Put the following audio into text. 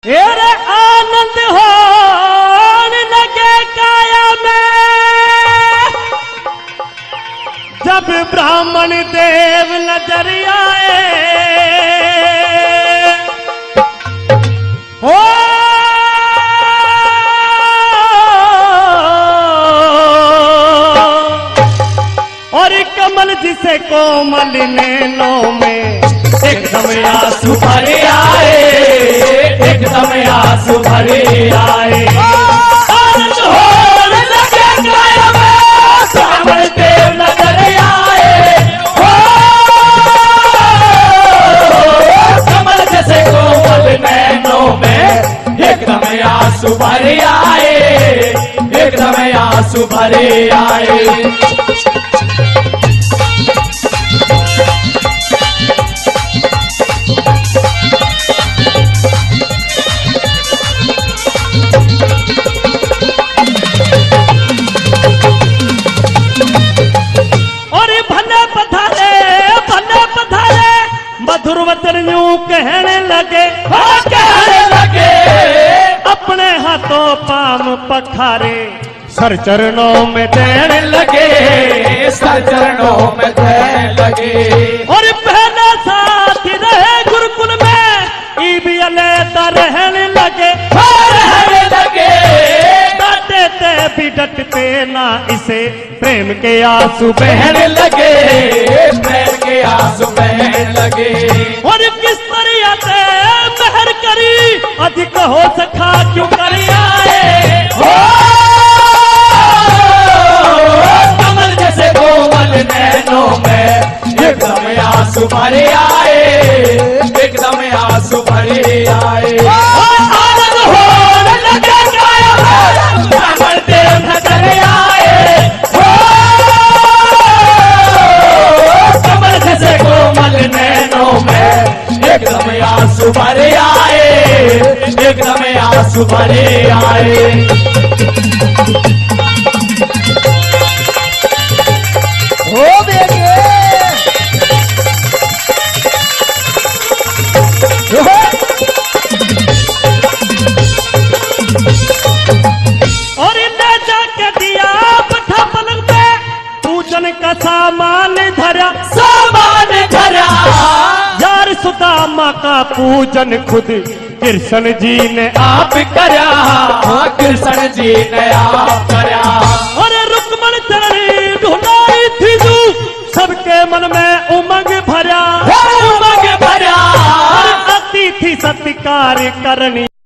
तेरे आनंद होने लगे काया में जब ब्राह्मण देव नजर आए। ओ और कमल जिसे कोमल नैनों में एकदम आंसू भरे आए, एकदम आंसू भरे आए। आनंद होने लगे काया में ब्राह्मण देव नजर आए। हो कमल जैसे कोमल नैनों में एकदम आंसू भरे आए, एकदम आंसू भरे आए। मधुर वचन यूं कहने लगे, कहने लगे अपने हाथों पाम पखारे सर चरणों में देने लगे, सर चरणों में देने लगे। और पहले साथ रहे गुरुकुल में ई अलहदा रहने लगे, रहने लगे। डांटे ते भी डटते ना इसे प्रेम के आंसू बहने लगे, प्रेम के आंसू बहने लगे। और किस तरह से मेहर करी अधिक हो सका क्यों कर आए। हो कमल जैसे कोमल नैनों में एकदम आंसू भरे आए, एकदम आंसू भरे आए। आनंद होने लगे काया में ब्राह्मण देव नजर आए। हो कमल जैसे कोमल नैनों में एकदम आंसू भरे आए, एकदम आंसू भरे आए। हो बेगे और ले जाके दिया पठा पलंग पे पूजन का सामान धरा, सामान धरा। यार सुदामा का पूजन खुद कृष्ण जी ने आप करा, कृष्ण जी ने आप करा। और रुक्मण चरणी ढुलाई थी जू सबके मन में उमंग भरा, उमंग भरा। अतिथि सत्कार करनी